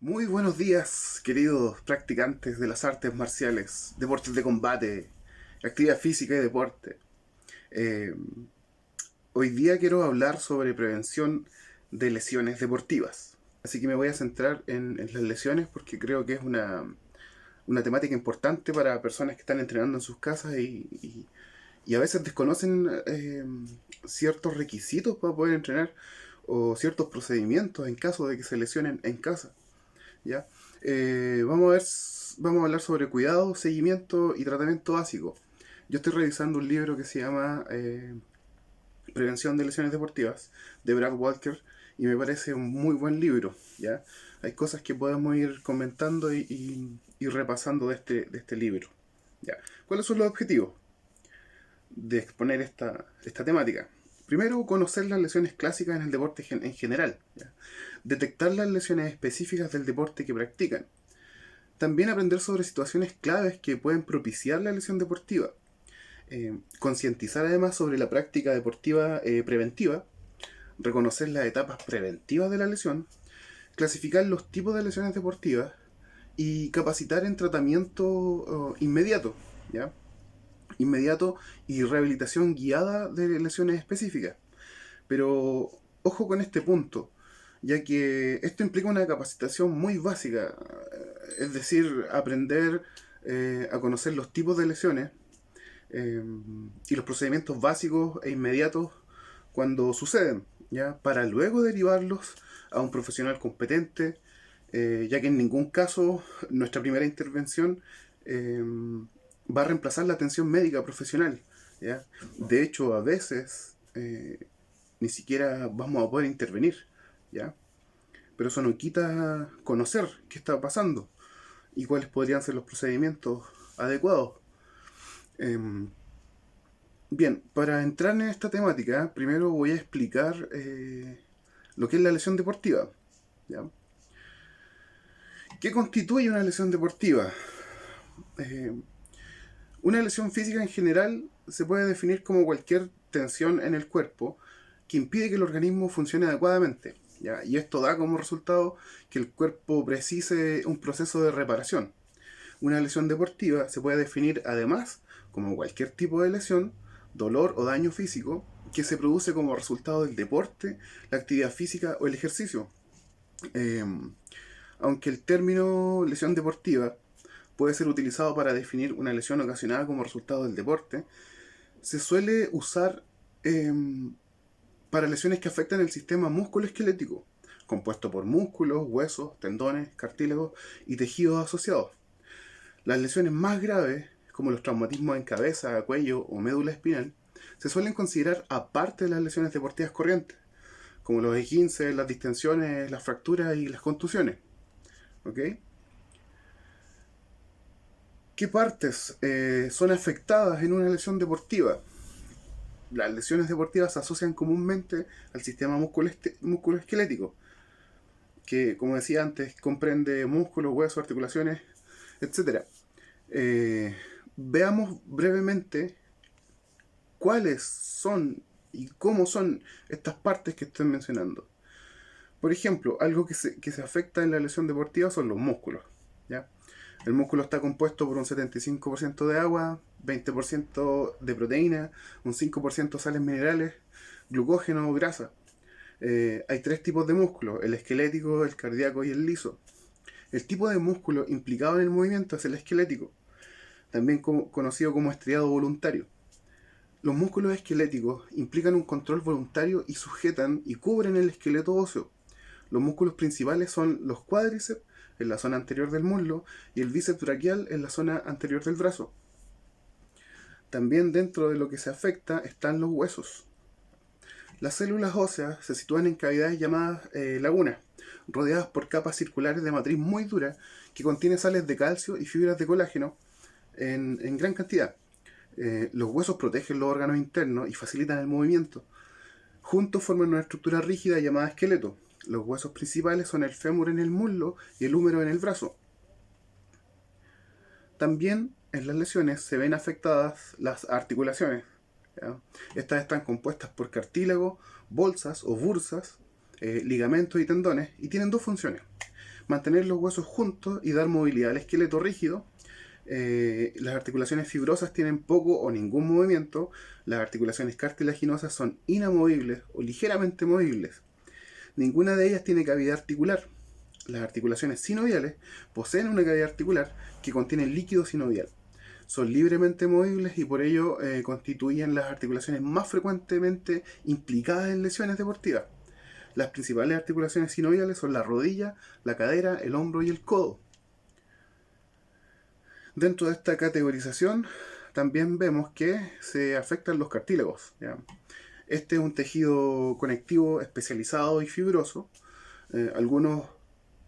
Muy buenos días, queridos practicantes de las artes marciales, deportes de combate, actividad física y deporte. Eh, Hoy día quiero hablar sobre prevención de lesiones deportivas. Así que me voy a centrar en las lesiones porque creo que es una temática importante para personas que están entrenando en sus casas y a veces desconocen ciertos requisitos para poder entrenar o ciertos procedimientos en caso de que se lesionen en casa. ¿Ya? Vamos a hablar sobre cuidado, seguimiento y tratamiento básico. Yo estoy revisando un libro que se llama Prevención de lesiones deportivas, de Brad Walker, y me parece un muy buen libro, ¿ya? Hay cosas que podemos ir comentando y repasando de este libro, ¿ya? ¿Cuáles son los objetivos de exponer esta temática? Primero, conocer las lesiones clásicas en el deporte en general, ¿ya? Detectar las lesiones específicas del deporte que practican. También aprender sobre situaciones claves que pueden propiciar la lesión deportiva. Concientizar además sobre la práctica deportiva preventiva. Reconocer las etapas preventivas de la lesión. Clasificar los tipos de lesiones deportivas. Y capacitar en tratamiento inmediato. ¿Ya? Inmediato y rehabilitación guiada de lesiones específicas. Pero ojo con este punto, ya que esto implica una capacitación muy básica, es decir, aprender a conocer los tipos de lesiones eh, y los procedimientos básicos e inmediatos cuando suceden, ¿ya? Para luego derivarlos a un profesional competente, ya que en ningún caso nuestra primera intervención va a reemplazar la atención médica profesional, ¿ya? De hecho, a veces ni siquiera vamos a poder intervenir, ¿ya? Pero eso no quita conocer qué está pasando y cuáles podrían ser los procedimientos adecuados. Eh, Bien, para entrar en esta temática, primero voy a explicar lo que es la lesión deportiva, ¿ya? ¿Qué constituye una lesión deportiva? Eh, una lesión física en general se puede definir como cualquier tensión en el cuerpo que impide que el organismo funcione adecuadamente, ¿ya? Y esto da como resultado que el cuerpo precise un proceso de reparación. Una lesión deportiva se puede definir además como cualquier tipo de lesión, dolor o daño físico que se produce como resultado del deporte, la actividad física o el ejercicio. Eh, Aunque el término lesión deportiva puede ser utilizado para definir una lesión ocasionada como resultado del deporte, se suele usar eh, para lesiones que afectan el sistema músculo-esquelético, compuesto por músculos, huesos, tendones, cartílagos y tejidos asociados. Las lesiones más graves, como los traumatismos en cabeza, cuello o médula espinal, se suelen considerar aparte de las lesiones deportivas corrientes, como los esguinces, las distensiones, las fracturas y las contusiones. ¿Ok? ¿Qué partes son afectadas en una lesión deportiva? Las lesiones deportivas se asocian comúnmente al sistema musculoesquelético, que, como decía antes, comprende músculos, huesos, articulaciones, etcétera. Veamos brevemente cuáles son y cómo son estas partes que estoy mencionando. Por ejemplo, algo que se afecta en la lesión deportiva son los músculos, ¿ya? El músculo está compuesto por un 75% de agua, 20% de proteína, un 5% sales minerales, glucógeno o grasa. Hay tres tipos de músculo: el esquelético, el cardíaco y el liso. El tipo de músculo implicado en el movimiento es el esquelético, también conocido como estriado voluntario. Los músculos esqueléticos implican un control voluntario y sujetan y cubren el esqueleto óseo. Los músculos principales son los cuádriceps, en la zona anterior del muslo, y el bíceps braquial en la zona anterior del brazo. También dentro de lo que se afecta están los huesos. Las células óseas se sitúan en cavidades llamadas lagunas, rodeadas por capas circulares de matriz muy dura que contiene sales de calcio y fibras de colágeno en gran cantidad. Los huesos protegen los órganos internos y facilitan el movimiento. Juntos forman una estructura rígida llamada esqueleto. Los huesos principales son el fémur en el muslo y el húmero en el brazo. También en las lesiones se ven afectadas las articulaciones, ¿ya? Estas están compuestas por cartílago, bolsas o bursas, ligamentos y tendones, y tienen dos funciones. mantener los huesos juntos y dar movilidad al esqueleto rígido. Las articulaciones fibrosas tienen poco o ningún movimiento. Las articulaciones cartilaginosas son inamovibles o ligeramente movibles. Ninguna de ellas tiene cavidad articular. Las articulaciones sinoviales poseen una cavidad articular que contiene líquido sinovial. Son libremente movibles y por ello constituyen las articulaciones más frecuentemente implicadas en lesiones deportivas. Las principales articulaciones sinoviales son la rodilla, la cadera, el hombro y el codo. Dentro de esta categorización también vemos que se afectan los cartílagos, ¿ya? Este es un tejido conectivo especializado y fibroso. Algunos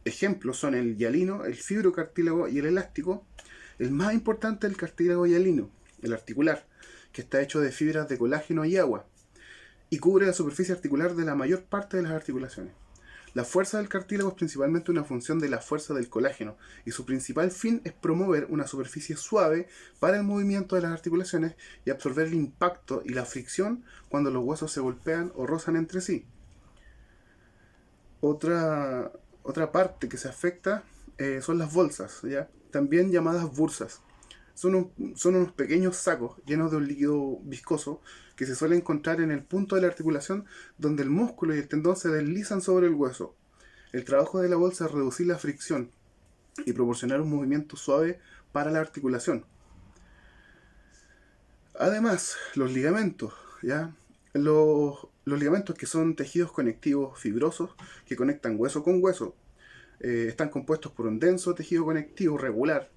ejemplos son el hialino, el fibrocartílago y el elástico. El más importante es el cartílago hialino, el articular, que está hecho de fibras de colágeno y agua, y cubre la superficie articular de la mayor parte de las articulaciones. La fuerza del cartílago es principalmente una función de la fuerza del colágeno, y su principal fin es promover una superficie suave para el movimiento de las articulaciones y absorber el impacto y la fricción cuando los huesos se golpean o rozan entre sí. Otra parte que se afecta son las bolsas, ¿ya? También llamadas bursas. Son unos pequeños sacos llenos de un líquido viscoso que se suele encontrar en el punto de la articulación donde el músculo y el tendón se deslizan sobre el hueso. El trabajo de la bolsa es reducir la fricción y proporcionar un movimiento suave para la articulación. Además, los ligamentos, ¿ya? Los ligamentos, que son tejidos conectivos fibrosos que conectan hueso con hueso, están compuestos por un denso tejido conectivo regular.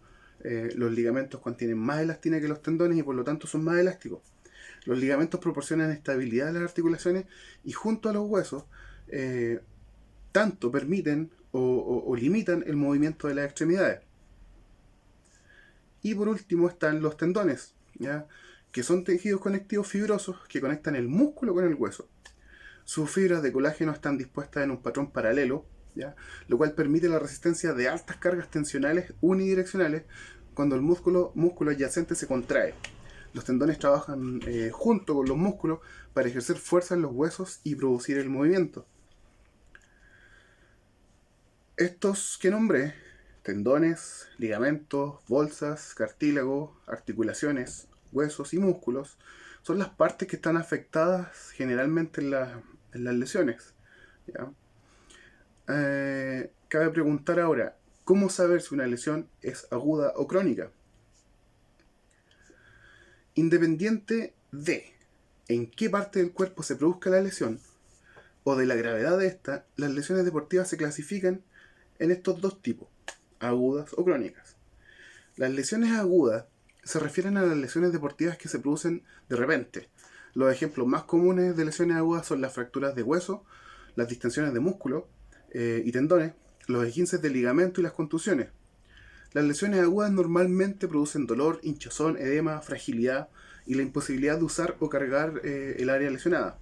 Los ligamentos contienen más elastina que los tendones y por lo tanto son más elásticos. Los ligamentos proporcionan estabilidad a las articulaciones y junto a los huesos tanto permiten o limitan el movimiento de las extremidades. Y por último están los tendones, ¿ya? Que son tejidos conectivos fibrosos que conectan el músculo con el hueso. Sus fibras de colágeno están dispuestas en un patrón paralelo, ¿ya? Lo cual permite la resistencia de altas cargas tensionales unidireccionales cuando el músculo adyacente se contrae. Los tendones trabajan junto con los músculos para ejercer fuerza en los huesos y producir el movimiento. Estos que nombré, tendones, ligamentos, bolsas, cartílago, articulaciones, huesos y músculos, son las partes que están afectadas generalmente en las lesiones, ¿ya? Cabe preguntar ahora, ¿cómo saber si una lesión es aguda o crónica? Independiente de en qué parte del cuerpo se produzca la lesión o de la gravedad de esta, las lesiones deportivas se clasifican en estos dos tipos, agudas o crónicas. Las lesiones agudas se refieren a las lesiones deportivas que se producen de repente. Los ejemplos más comunes de lesiones agudas son las fracturas de hueso, las distensiones de músculo y tendones, los esguinces de ligamento y las contusiones. Las lesiones agudas normalmente producen dolor, hinchazón, edema, fragilidad y la imposibilidad de usar o cargar el área lesionada.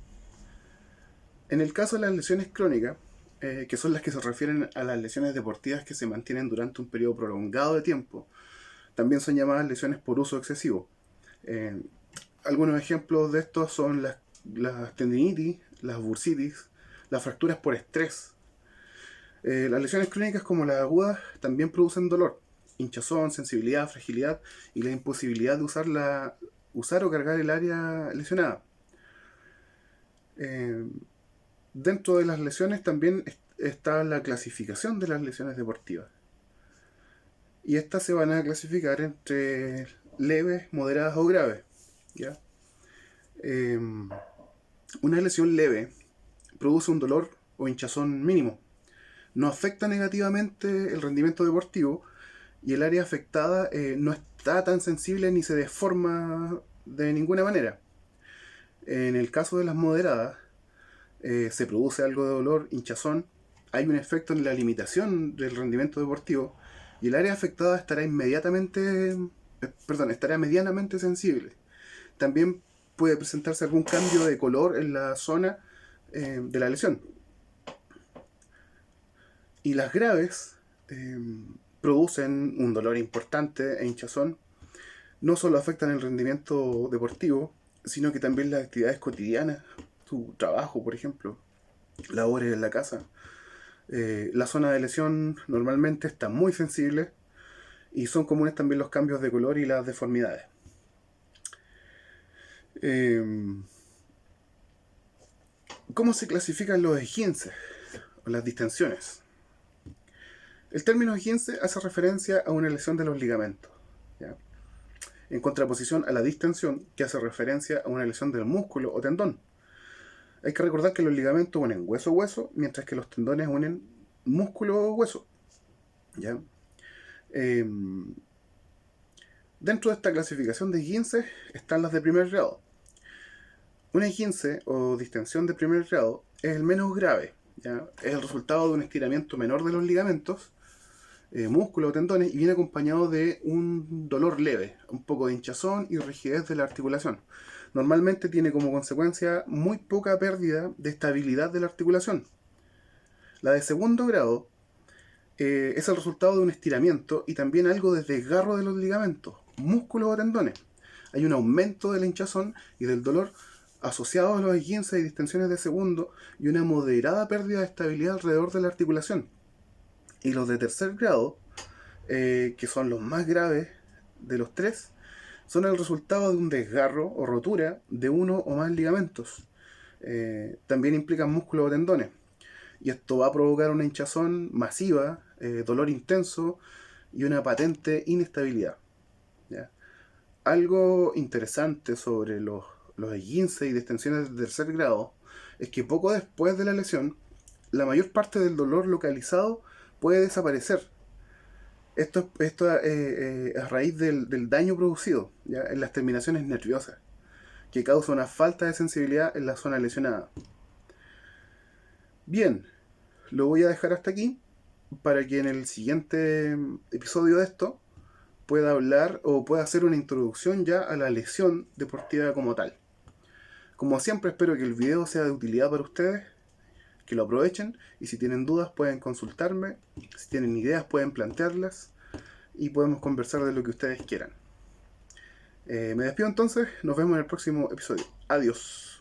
En el caso de las lesiones crónicas, que son las que se refieren a las lesiones deportivas que se mantienen durante un periodo prolongado de tiempo, también son llamadas lesiones por uso excesivo. Algunos ejemplos de estos son las tendinitis, las bursitis, las fracturas por estrés. Las lesiones crónicas como las agudas también producen dolor, hinchazón, sensibilidad, fragilidad y la imposibilidad de usar o cargar el área lesionada. Dentro de las lesiones también está la clasificación de las lesiones deportivas. Y estas se van a clasificar entre leves, moderadas o graves, ¿ya? Una lesión leve produce un dolor o hinchazón mínimo. No afecta negativamente el rendimiento deportivo y el área afectada no está tan sensible ni se deforma de ninguna manera. En el caso de las moderadas, se produce algo de dolor, hinchazón, hay un efecto en la limitación del rendimiento deportivo y el área afectada estará medianamente sensible. También puede presentarse algún cambio de color en la zona de la lesión. Y las graves producen un dolor importante e hinchazón. No solo afectan el rendimiento deportivo, sino que también las actividades cotidianas, tu trabajo, por ejemplo, labores en la casa. La zona de lesión normalmente está muy sensible y son comunes también los cambios de color y las deformidades. ¿Cómo se clasifican los esguinces o las distensiones? El término esguince hace referencia a una lesión de los ligamentos, ¿ya? En contraposición a la distensión, que hace referencia a una lesión del músculo o tendón. Hay que recordar que los ligamentos unen hueso-hueso, mientras que los tendones unen músculo-hueso, ¿ya? Dentro de esta clasificación de esguinces están las de primer grado. Un esguince o distensión de primer grado es el menos grave, ¿ya? Es el resultado de un estiramiento menor de los ligamentos, músculos o tendones, y viene acompañado de un dolor leve, un poco de hinchazón y rigidez de la articulación. Normalmente tiene como consecuencia muy poca pérdida de estabilidad de la articulación. La de segundo grado es el resultado de un estiramiento y también algo de desgarro de los ligamentos, músculos o tendones. Hay un aumento de la hinchazón y del dolor asociados a los esguinces y distensiones de segundo y una moderada pérdida de estabilidad alrededor de la articulación. Y los de tercer grado, que son los más graves de los tres, son el resultado de un desgarro o rotura de uno o más ligamentos. También implican músculos o tendones. Y esto va a provocar una hinchazón masiva, dolor intenso y una patente inestabilidad, ¿ya? Algo interesante sobre los esguinces y distensiones de tercer grado es que poco después de la lesión, la mayor parte del dolor localizado puede desaparecer. Esto a raíz del daño producido, ¿ya?, en las terminaciones nerviosas, que causa una falta de sensibilidad en la zona lesionada. Bien, lo voy a dejar hasta aquí para que en el siguiente episodio de esto pueda hablar o pueda hacer una introducción ya a la lesión deportiva como tal. Como siempre, espero que el video sea de utilidad para ustedes, que lo aprovechen, y si tienen dudas pueden consultarme, si tienen ideas pueden plantearlas y podemos conversar de lo que ustedes quieran. Me despido entonces, nos vemos en el próximo episodio. Adiós.